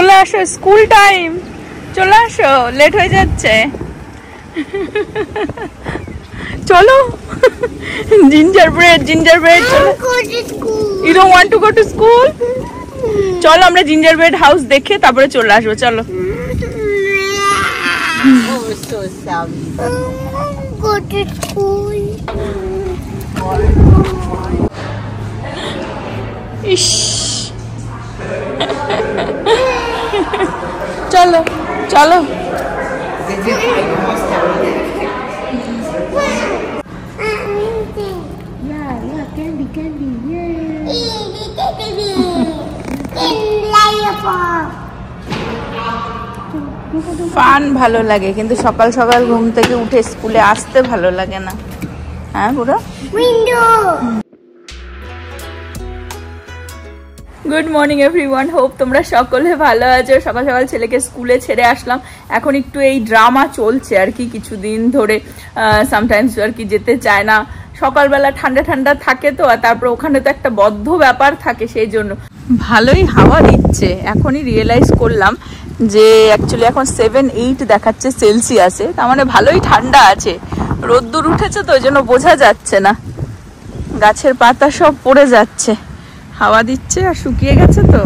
চলে আসো, school time, চলে আসো, লেট হয়ে যাচ্ছে। চলো, ginger bread, ginger bread. You don't want to go to school? চলো আমরা জিঞ্জার ব্রেড হাউস দেখে তারপরে চলে আসবো। চলো। ইস, চলো চলো। ফান ভালো লাগে, কিন্তু সকাল সকাল ঘুম থেকে উঠে স্কুলে আসতে ভালো লাগে না। হ্যাঁ পুরো। গুড মর্নিং এভরিওয়ান, হোপ তোমরা সকলে ভালো আছো। সকাল সকাল ছেলেকে স্কুলে ছেড়ে আসলাম। এখন একটু এই ড্রামা চলছে আর কি, কিছুদিন ধরে সামটাইমস আর কি যেতে চায় না। সকালবেলা ঠান্ডা ঠান্ডা থাকে তো, আর তারপর ওখানে তো একটা বদ্ধ ব্যাপার থাকে, সেই জন্য। ভালোই হাওয়া দিচ্ছে। এখনই রিয়েলাইজ করলাম যে অ্যাকচুয়ালি এখন 7-8 দেখাচ্ছে সেলসিয়াসে, তার মানে ভালোই ঠান্ডা আছে। রোদ্দুর উঠেছে তো, ওই জন্য বোঝা যাচ্ছে না, গাছের পাতা সব পড়ে যাচ্ছে, হাওয়া দিচ্ছে আর শুকিয়ে গেছে তো।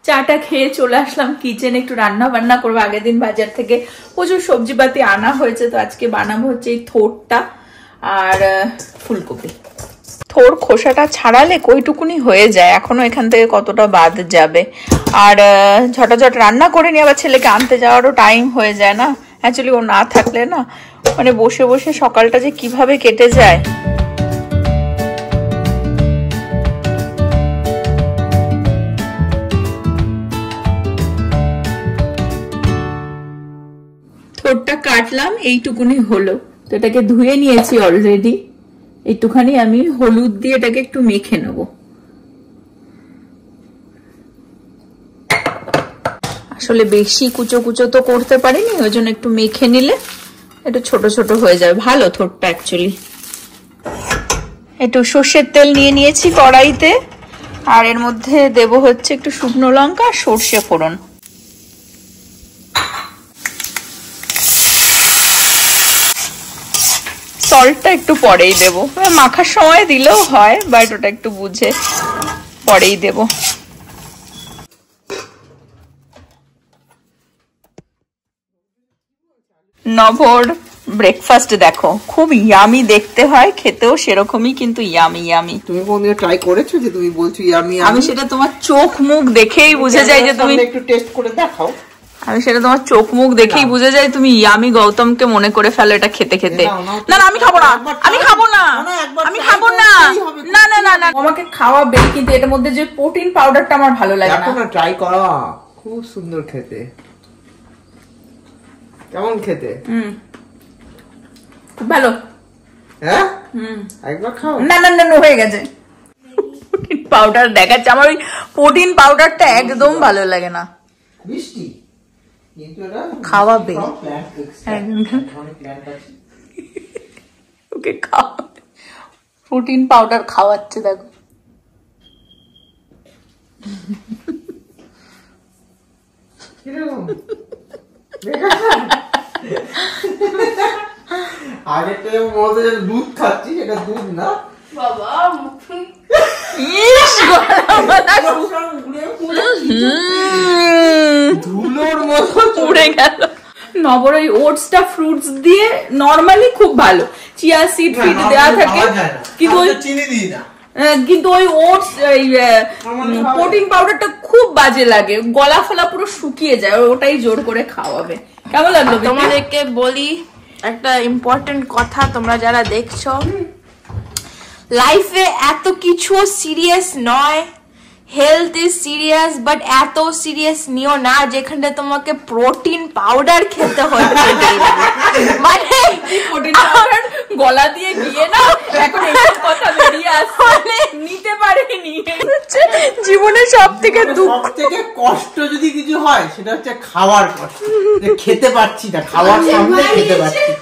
চাটা খেয়ে চলে আসলাম কিচেনে, একটু রান্না বান্না করবো। আগের দিন বাজার থেকে প্রচুর সবজিপাতি আনা হয়েছে, তো আজকে বানাবো হচ্ছে এই থোরটা আর ফুলকপি। থোর খোসাটা ছাড়ালে কইটুকুনি হয়ে যায়, এখনো এখান থেকে কতটা বাদ যাবে। আর ঝটাঝট রান্না করে নিয়ে আবার ছেলেকে আনতে যাওয়ারও টাইম হয়ে যায় না। অ্যাকচুয়ালি ও না থাকলে না, মানে বসে বসে সকালটা যে কিভাবে কেটে যায়। থোরটা কাটলাম, এইটুকুনি হলো, তো এটাকে ধুয়ে নিয়েছি অলরেডি। একটুখানি আমি হলুদ দিয়ে এটাকে একটু মেখে নেব। আসলে বেশি কুচো কুচো তো করতে পারিনি, ওই জন্য একটু মেখে নিলে একটু ছোট ছোট হয়ে যাবে, ভালো থোরটা অ্যাকচুয়ালি। একটু সর্ষের তেল নিয়ে নিয়েছি কড়াইতে, আর এর মধ্যে দেব হচ্ছে একটু শুকনো লঙ্কা আর সর্ষে ফোড়ন। সল্টটা একটু পরেই দেব, মাখার সময় দিলেও হয়, বাট ওটা একটু বুঝে পরেই দেব। নভোর ব্রেকফাস্ট দেখো, খুব ইয়ামি দেখতে হয়, খেতেও সেরকমই কিন্তু ইয়ামি ইয়ামি। তুমি কোনদিন ট্রাই করেছো যে তুমি বলছো ইয়ামি? আমি সেটা তোমার চোখ মুখ দেখেই বুঝে যাই যে তুমি একটু টেস্ট করে দেখাও। আমি সেটা তোমার চোখ মুখ দেখেই বুঝে যাই তুমি ইয়ামি গৌতমকে মনে করে ফেলো এটা খেতে খেতে। না না আমি খাবো না, আমি খাবো না, আমি খাবো না, না না না না আমাকে খাওয়াবে, কিন্তু এটার মধ্যে যে প্রোটিন পাউডারটা আমার ভালো লাগে না। না ট্রাই করো, খুব সুন্দর খেতে। কেমন খেতে? খুব ভালো। হ্যাঁ একবার খাও। না না না হয়ে গেছে। প্রোটিন পাউডার দেখাচ্ছে, আমার ওই প্রোটিন পাউডারটা একদম ভালো লাগে না। মিষ্টি খাওয়াবে ওকে, খাওয়াবে, প্রোটিন পাউডার খাওয়াচ্ছে দেখো। আগে তো মনে হচ্ছে দুধ খাচ্ছি, এটা দুধ না বাবা। ধুলোর মতো উড়ে গেল। নবর ওই ওটসটা ফ্রুটস দিয়ে নরমালি খুব ভালো, চিয়া সিড ফিড দেওয়া থাকে, কিন্তু চিনি দিই না, কিন্তু ওই ওটস প্রোটিন পাউডারটা খুব বাজে লাগে, গলা ফলা পুরো শুকিয়ে যায়, ওটাই জোর করে খাওয়াবে। কেমন লাগলো? তোমাদেরকে বলি একটা ইম্পর্টেন্ট কথা, তোমরা যারা দেখছো, লাইফে এত কিছু সিরিয়াস নয়, হেলথ ইজ সিরিয়াস, বাট এত সিরিয়াস নিও না যেখানে তোমাকে প্রোটিন পাউডার খেতে হয়। মানে প্রোটিন পাউডার গলা দিয়ে গিয়ে না এখন এই কথা বেরিয়ে আসছে, নিতে পারিনি। জীবনে সব থেকে দুঃখ, থেকে কষ্ট যদি কিছু হয় সেটা হচ্ছে খাওয়ার কষ্ট, খেতে পারছি না, খাওয়ার সামনে খেতে পারছি।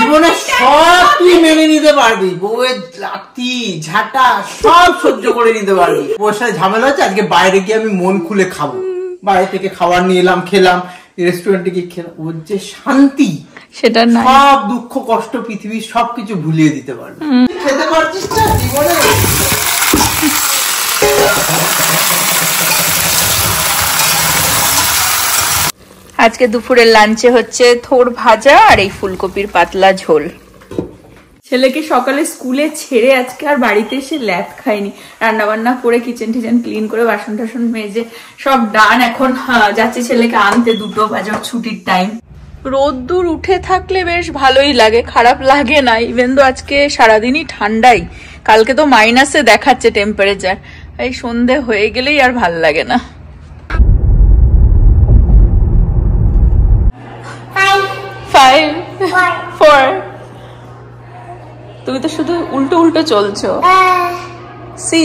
জীবনে সব তুই মেনে নিতে পারবি, বউয়ের লাথি ঝাঁটা সব সহ্য করে নিতে পারবি। ওর সাথে ঝামেলা হচ্ছে আজকে বাইরে গিয়ে আমি মন খুলে খাবো, বাইরে থেকে খাবার নিয়ে এলাম, খেলাম, রেস্টুরেন্টে গিয়ে খেলাম, ওর যে শান্তি সেটা না, সব দুঃখ কষ্ট পৃথিবীর সবকিছু ভুলিয়ে দিতে পারবে। খেতে পারছিস না জীবনে। আজকে দুপুরের লাঞ্চে হচ্ছে থোড় ভাজা আর এই ফুলকপির পাতলা ঝোল। ছেলেকে সকালে স্কুলে ছেড়ে আজকে আর বাড়িতে এসে ল্যাদ খাইনি, রান্না বান্না করে কিচেন টিচেন ক্লিন করে বাসন টাসন মেজে সব ডান। এখন যাচ্ছি ছেলেকে আনতে, 2 বাজার ছুটির টাইম। রোদ্দুর উঠে থাকলে বেশ ভালোই লাগে, খারাপ লাগে না। ইভেন তো আজকে সারাদিনই ঠান্ডাই, কালকে তো মাইনাসে দেখাচ্ছে টেম্পারেচার। এই সন্ধে হয়ে গেলেই আর ভাল লাগে না। 5 4 তুমি তো শুধু উল্টো উল্টো চলছো। সি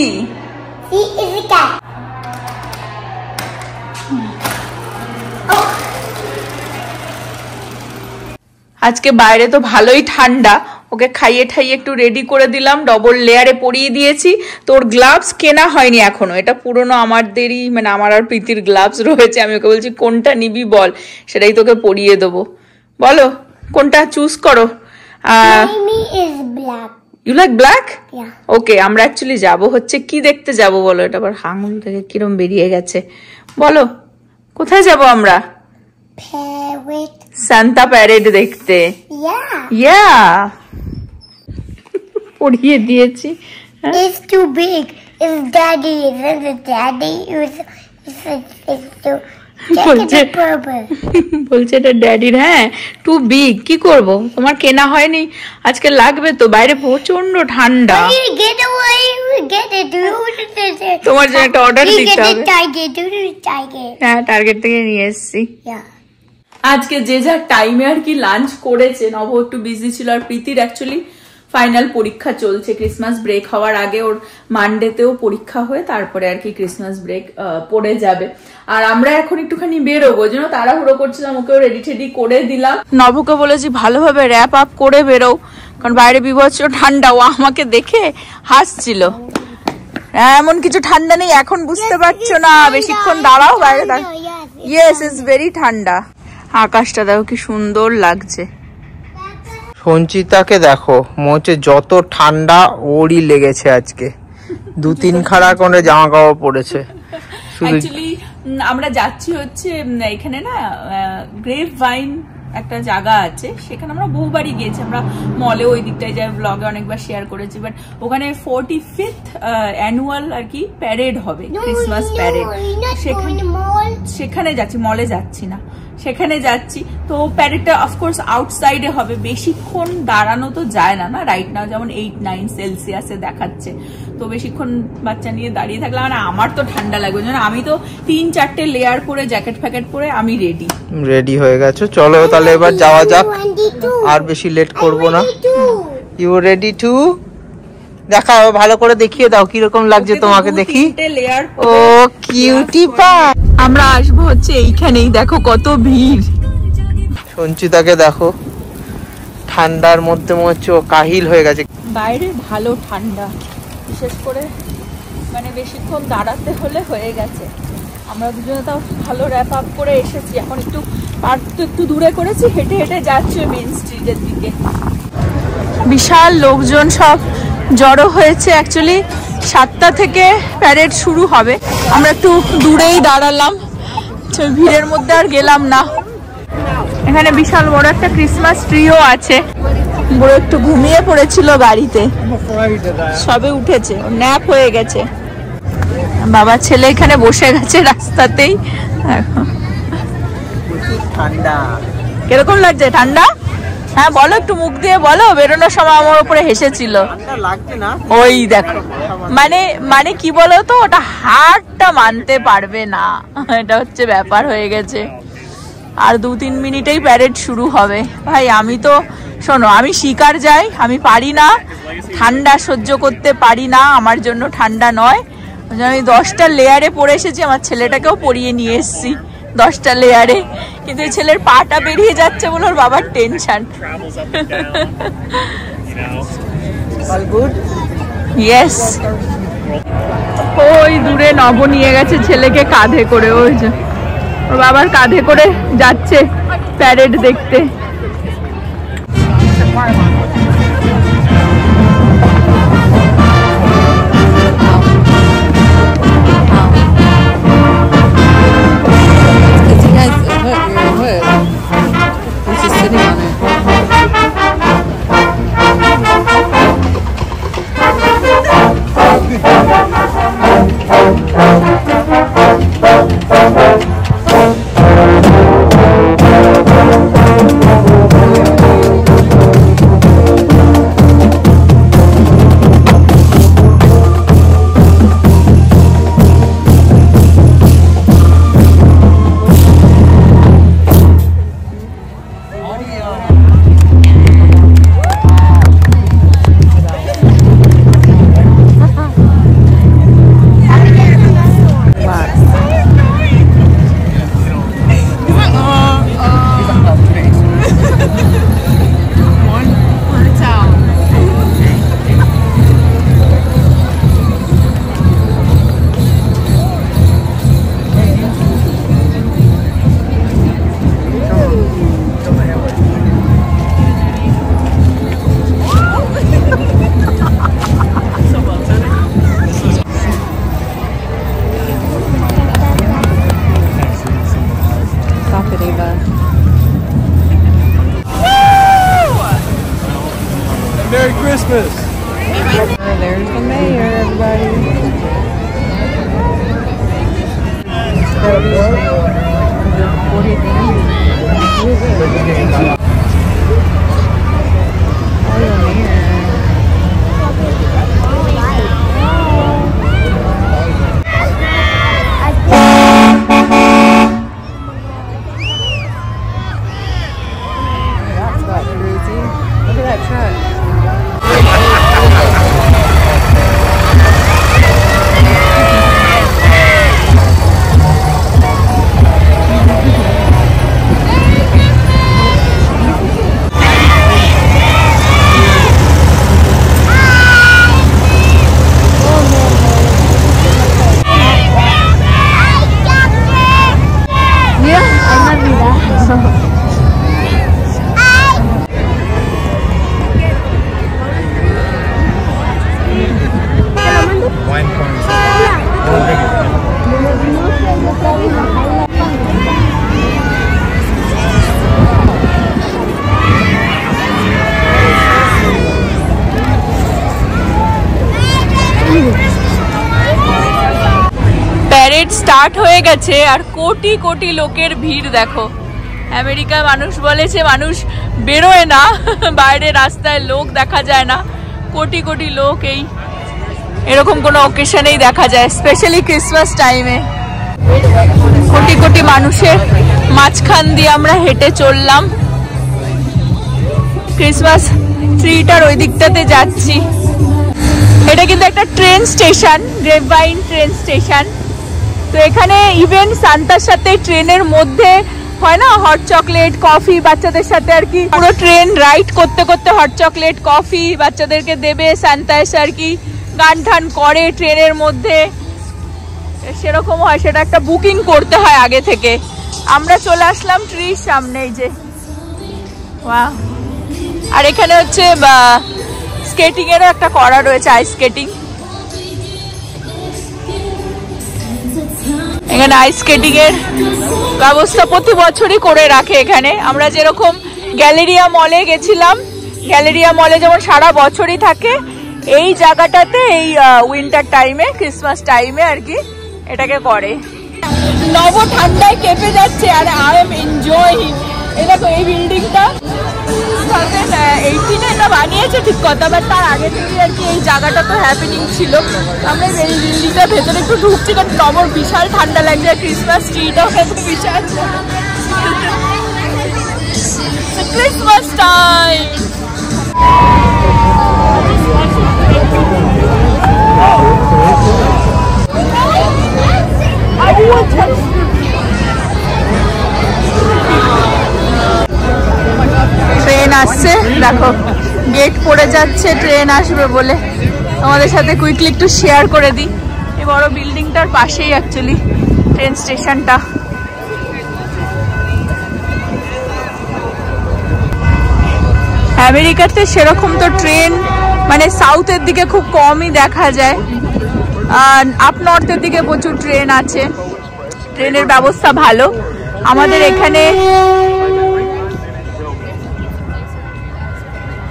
আজকে বাইরে তো ভালোই ঠান্ডা, ওকে খাইয়ে ঠাইয়ে একটু রেডি করে দিলাম, ডবল লেয়ারে পরিয়ে দিয়েছি। তোর গ্লাভস কেনা হয়নি এখনো, এটা পুরনো আমাদেরই, মানে আমার আর প্রীতির গ্লাভস রয়েছে। আমি ওকে বলছি কোনটা নিবি বল, সেটাই তোকে পরিয়ে দেবো। বলো কোনটা চুজ করো। You like black? ওকে, আমরা অ্যাকচুয়ালি যাবো হচ্ছে কি দেখতে যাব বলো? এটা আবার আঙুল থেকে কিরম বেরিয়ে গেছে, বলো কোথায় যাব আমরা? সান্তা প্যারেড দেখতে। ইয়া পড়িয়ে দিয়েছি। It's too big. It's daddy. It's daddy. It's too. বলছে এটা ড্যাডির। হ্যাঁ, টু বিগ। কি করব, তোমার কেনা হয়নি, আজকে লাগবে তো, বাইরে প্রচন্ড ঠান্ডা। তোমার জন্য একটা অর্ডার দিতে হবে। হ্যাঁ, টার্গেট থেকে নিয়ে এসেছি। আজকে যে যা টাইমে আর কি লাঞ্চ করেছে। নব একটু বিজি ছিল, আর প্রীতির অ্যাকচুয়ালি ফাইনাল পরীক্ষা চলছে। ক্রিসমাস ব্রেক হওয়ার আগে ওর মানডেতেও পরীক্ষা হয়ে তারপরে আর কি ক্রিসমাস ব্রেক পড়ে যাবে। আর আমরা এখন একটুখানি বেরোবো, যেন তাড়াহুড়ো করছিলাম, ওকেও রেডি টেডি করে দিলাম। নবকে বলেছি ভালোভাবে র্যাপ আপ করে বেরো, কারণ বাইরে বিভৎস ঠান্ডা। ও আমাকে দেখে হাসছিল। এমন কিছু ঠান্ডা নেই, এখন বুঝতে পারছো না, বেশিক্ষণ দাঁড়াও বাইরে। ইয়েস, ইটস ভেরি ঠান্ডা। আকাশটা দেখো কি সুন্দর লাগছে। সঞ্চিতাকে দেখো, মনে হচ্ছে যত ঠান্ডা ওরই লেগেছে আজকে। 2-3 খাড়া করে জামা কাপড় পরেছে। অ্যাকচুয়ালি আমরা যাচ্ছি হচ্ছে এখানে না, গ্রেপ ভাইন একটা জায়গা আছে, সেখানে আমরা বহুবারই গিয়েছি। আমরা মলে ওই দিকটায় যাই, ব্লগে অনেকবার শেয়ার করেছি। বাট ওখানে 45th অ্যানুয়াল আর কি প্যারেড হবে, ক্রিসমাস প্যারেড। সেখানে যাচ্ছি, মলে যাচ্ছি না, সেখানে যাচ্ছি। তো প্যারেডটা অফকোর্স আউটসাইডে হবে, বেশিক্ষণ দাঁড়ানো তো যায় না, না রাইট নাও যেমন 8-9 সেলসিয়াসে দেখাচ্ছে। তো বেশিক্ষণ বাচ্চা নিয়ে দাঁড়িয়ে থাকলে মানে আমার তো ঠান্ডা লাগবে। যেন আমি তো 3-4টে লেয়ার পরে, জ্যাকেট ফ্যাকেট পরে আমি রেডি হয়ে গেছো। চলো তাহলে এবার যাওয়া যাক, আর বেশি লেট করবো না। You ready too? দেখাও, ভালো করে দেখিয়ে দাও কিরকম লাগছে তোমাকে। দেখি। ও কিউটি পা। আমরা আসবো হচ্ছে এইখানেই, দেখো কত ভিড়। সঞ্চিতাকে দেখো, ঠান্ডার মধ্যে মনে হচ্ছে ও কাহিল হয়ে গেছে। বাইরে ভালো ঠান্ডা, বিশেষ করে মানে বেশিক্ষণ দাঁড়াতে হলে হয়ে গেছে। আমরা দুজনে তাও ভালো র্যাপ আপ করে এসেছি। এখন একটু দূরে করেছি, হেঁটে হেঁটে যাচ্ছি মেইন স্ট্রিটের দিকে। বিশাল লোকজন সব জড়ো হয়েছে। অ্যাকচুয়ালি 7টা থেকে প্যারেড শুরু হবে। আমরা একটু দূরেই দাঁড়ালাম, ভিড়ের মধ্যে আর গেলাম না। এখানে বিশাল বড় একটা ক্রিসমাস ট্রিও আছে। বড় একটু ঘুমিয়ে পড়েছিল গাড়িতে, সবে উঠেছে, ন্যাপ হয়ে গেছে। বাবা ছেলে এখানে বসে গেছে রাস্তাতেই। ঠান্ডা কিরকম লাগছে? ঠান্ডা? হ্যাঁ বলো, একটু মুখ দিয়ে বলো। বেরোনোর সময় আমার উপরে হেসেছিল। ওই দেখো, মানে কি বলো তো, ওটা হারটা মানতে পারবে না, এটা হচ্ছে ব্যাপার হয়ে গেছে। আর 2-3 মিনিটেই প্যারেড শুরু হবে। ভাই আমি তো শোনো, আমি শিকার যাই, আমি পারি না, ঠান্ডা সহ্য করতে পারি না, আমার জন্য ঠান্ডা নয়। আমি 10টা লেয়ারে পরে এসেছি, আমার ছেলেটাকেও পরিয়ে নিয়ে এসেছি 10টা লেয়ারে। কিন্তু ছেলের পাটা বেরিয়ে যাচ্ছে বলে ওর বাবার টেনশন। ইয়েস, ওই দূরে নব নিয়ে গেছে ছেলেকে কাঁধে করে। ওই যে ওর বাবার কাঁধে করে যাচ্ছে প্যারেড দেখতে। Merry Christmas! There's the mayor, everybody. That's about crazy. Look at that truck. Parade start হয়ে গেছে আর কোটি কোটি লোকের ভিড় দেখো। আমেরিকায় মানুষ বলেছে মানুষ বেরোয় না, বাইরে রাস্তায় লোক দেখা যায় না, কোটি কোটি লোক এই এরকম কোনো অকেশনেই দেখা যায়, স্পেশালি ক্রিসমাস টাইমে। কোটি কোটি মানুষের মাঝখান দিয়ে আমরা হেঁটে চললাম, ক্রিসমাস ট্রিটার ওই দিকটাতে যাচ্ছি। এটা কিন্তু একটা ট্রেন স্টেশন, গ্রেপভাইন ট্রেন স্টেশন। তো এখানে ইভেন সান্তার সাথে ট্রেনের মধ্যে হয় না হট চকলেট কফি বাচ্চাদের সাথে আর কি, পুরো ট্রেন রাইড করতে করতে হট চকলেট কফি বাচ্চাদেরকে দেবে সান্তা এসে আর কি, গান টান করে ট্রেনের মধ্যে, সেরকম হয়। সেটা একটা বুকিং করতে হয় আগে থেকে। আমরা চলে আসলাম ট্রির সামনে, এই যে ওয়াও। আর এখানে হচ্ছে স্কেটিং এরও একটা করা রয়েছে, আইস স্কেটিং। এখানে আইস স্কেটিং এর ব্যবস্থা প্রতি বছরই করে রাখে এখানে। আমরা যেরকম গ্যালেরিয়া মলে গেছিলাম, গ্যালেরিয়া মলে যেমন সারা বছরই থাকে, এই জায়গাটাতে এই উইন্টার টাইমে ক্রিসমাস টাইমে আর কি এটাকে করে। নব ঠান্ডায় কেঁপে যাচ্ছে আর আই এম এনজয়িং। এই দেখো এই বিল্ডিংটা 2018 এটা বানিয়েছে ঠিক কথা, বাট তার আগে থেকে আর কি এই জায়গাটা তো হ্যাপেনিং ছিল। আমরা এই বিল্ডিংটার ভেতরে একটু ঢুকছি কারণ নবর বিশাল ঠান্ডা লাগছে, ক্রিসমাস ট্রিটাও বিশাল। Christmas time. ট্রেন আসছে দেখো, গেট পড়ে যাচ্ছে, ট্রেন আসবে বলে। আমাদের সাথে কুইকলি একটু শেয়ার করে দিই, এই বড় বিল্ডিংটার পাশেই অ্যাকচুয়ালি ট্রেন স্টেশনটা। আমেরিকাতে সেরকম তো ট্রেন মানে সাউথের দিকে খুব কমই দেখা যায়, আর আপ নর্থের দিকে প্রচুর ট্রেন আছে, ট্রেনের ব্যবস্থা ভালো। আমাদের এখানে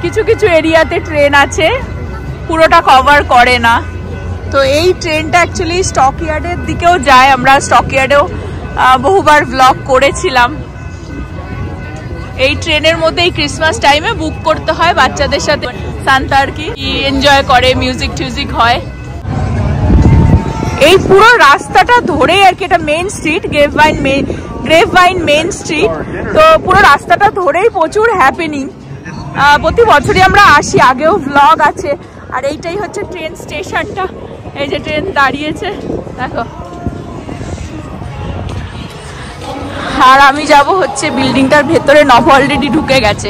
কিছু কিছু এরিয়াতে ট্রেন আছে, পুরোটা কভার করে না। তো এই ট্রেনটা অ্যাকচুয়ালি স্টকইয়ার্ডের দিকেও যায়, আমরা স্টকইয়ার্ডেও বহুবার ব্লগ করেছিলাম। এই ট্রেনের মধ্যে এই ক্রিসমাস টাইমে বুক করতে হয়, বাচ্চাদের সাথে সান্তা আর কি এনজয় করে, মিউজিক টিউজিক হয়। এই পুরো রাস্তাটা ধরেই আর কি, এটা মেইন স্ট্রিট, গ্রেপভাইন মেইন স্ট্রিট। তো পুরো রাস্তাটা ধরেই প্রচুর হ্যাপেনিং, প্রতি বছরই আমরা আসি, আগেও ব্লগ আছে। আর এইটাই হচ্ছে ট্রেন স্টেশনটা, এই যে ট্রেন দাঁড়িয়েছে দেখো। আর আমি যাব হচ্ছে বিল্ডিংটার ভেতরে, নভ অলরেডি ঢুকে গেছে।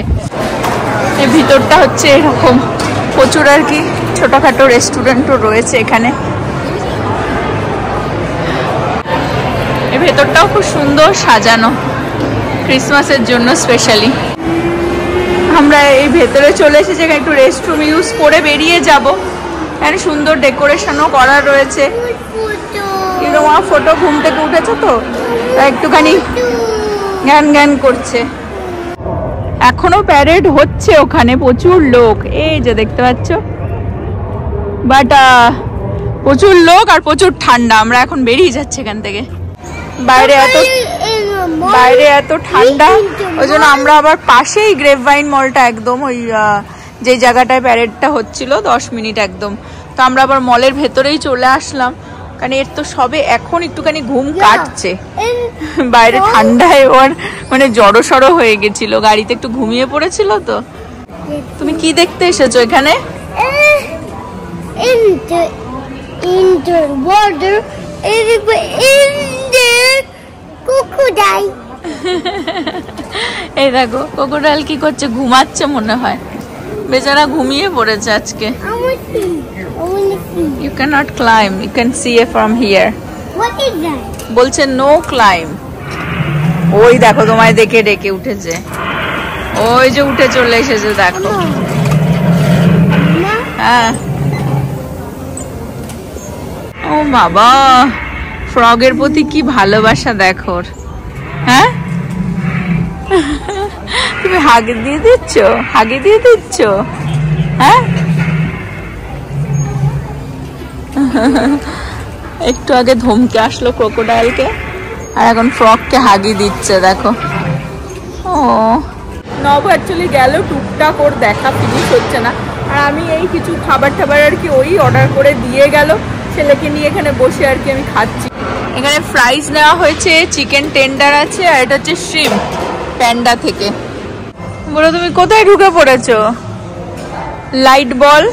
এই ভিতরটা হচ্ছে এরকম, প্রচুর আর কি ছোটখাটো রেস্টুরেন্টও রয়েছে এখানে। এই ভেতরটাও খুব সুন্দর সাজানো ক্রিসমাসের জন্য স্পেশালি। আমরা এই ভেতরে চলে এসেছি, এখানে একটু রেস্টরুম ইউজ করে বেরিয়ে যাব। এখানে সুন্দর ডেকোরেশনও করা রয়েছে। তোমার ফটো ঘুম থেকে উঠেছো তো, একটুখানি জ্ঞান জ্ঞান করছে। এখনো প্যারেড হচ্ছে ওখানে, প্রচুর লোক, এই যে দেখতে পাচ্ছ। বাট প্রচুর লোক আর প্রচুর ঠান্ডা। আমরা এখন বেরিয়ে যাচ্ছি এখান থেকে। বাইরে এত ঠান্ডা, ওই জন্য আমরা আবার পাশেই গ্রেপভাইন মলটা, একদম ওই যে জায়গাটায় প্যারেডটা হচ্ছিল 10 মিনিট একদম। তো আমরা আবার মলের ভেতরেই চলে আসলাম, কারণ এর তো সবে এখন একটুখানি ঘুম কাটছে। বাইরে ঠান্ডায় ওর মানে জড়সড় হয়ে গেছিল, গাড়িতে একটু ঘুমিয়ে পড়েছিল। তো তুমি কি দেখতে এসেছো এখানে? In the water, in the crocodile. এই দেখো ক্রোকোডাইল কি করছে, ঘুমাচ্ছে মনে হয়, বেচারা ঘুমিয়ে পড়েছে আজকে। You cannot climb, you can see it from here. What is that? বলছে নো ক্লাইম। ওই দেখো তোমায় দেখে ডেকে উঠেছে, ওই যে উঠে চলে এসেছে দেখো। হ্যাঁ, ও বাবা, ফ্রগের প্রতি কি ভালোবাসা দেখো। হ্যাঁ, তুমি হাগে দিয়ে দিচ্ছ, হ্যাঁ। একটু আগে ধমকে আসলো ক্রোকোডাইলকে, আর এখন ফ্রগকে হাগি দিচ্ছে দেখো। ও নব অ্যাকচুয়ালি গেল, টুকটাক ওর দেখা ফিনিশ হচ্ছে না। আর আমি এই কিছু খাবার আর কি ওই অর্ডার করে দিয়ে গেল, ছেলেকে নিয়ে এখানে বসে আর কি আমি খাচ্ছি। এখানে ফ্রাইজ নেওয়া হয়েছে, চিকেন টেন্ডার আছে, আর এটা হচ্ছে শ্রিম্প প্যান্ডা থেকে। বলো তুমি কোথায় ঢুকে পড়েছো? লাইট বল।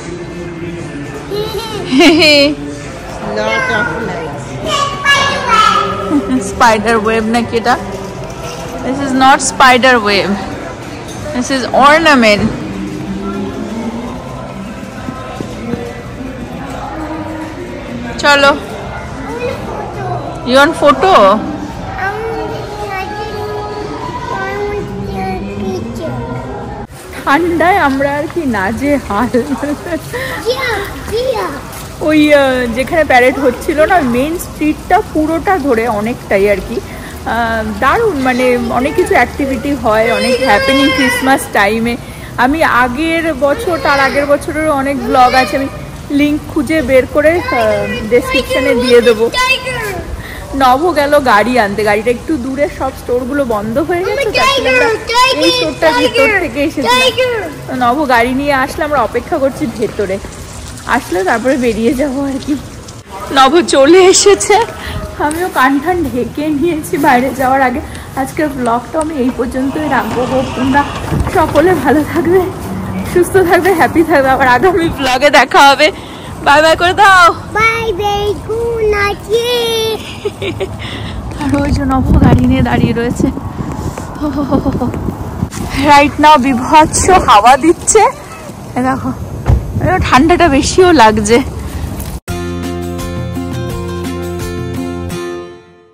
স্পাইডার ওয়েব নাকি এটা? This is not spider web, this is ornament. চলো, you want photo? ঠান্ডায় আমরা আর কি নাজেহাল। ওই যেখানে প্যারেড হচ্ছিল না, মেইন স্ট্রিটটা পুরোটা ধরে অনেকটাই আর কি দারুণ, মানে অনেক কিছু অ্যাক্টিভিটি হয়, অনেক হ্যাপেনিং ক্রিসমাস টাইমে। আমি আগের বছর, তার আগের বছরেরও অনেক ব্লগ আছে, আমি লিঙ্ক খুঁজে বের করে ডেসক্রিপশনে দিয়ে দেবো। নভ গেল গাড়ি আনতে, গাড়িটা একটু দূরে, সব স্টোরগুলো বন্ধ হয়ে গেছে, এই স্টোরটার ভেতর থেকে এসেছিলাম। নভ গাড়ি নিয়ে আসলে, আমরা অপেক্ষা করছি ভেতরে, আসলে তারপরে বেরিয়ে যাবো আর কি। নভ চলে এসেছে, আমিও কান ঠান ঢেকে নিয়েছি বাইরে যাওয়ার আগে। আজকের ব্লগটা আমি এই পর্যন্তই রাখবো। তোমরা সকলে ভালো থাকবে, সুস্থ থাকবে, হ্যাপি থাকবে। আবার আগামী ব্লগে দেখা হবে। বাই বাই করে দাও। Bye bye, good night. আর ওই জন্য গাড়ি নিয়ে দাঁড়িয়ে রয়েছে। রাইট নাও বিভৎস হাওয়া দিচ্ছে, দেখো ঠান্ডাটা বেশিও লাগছে।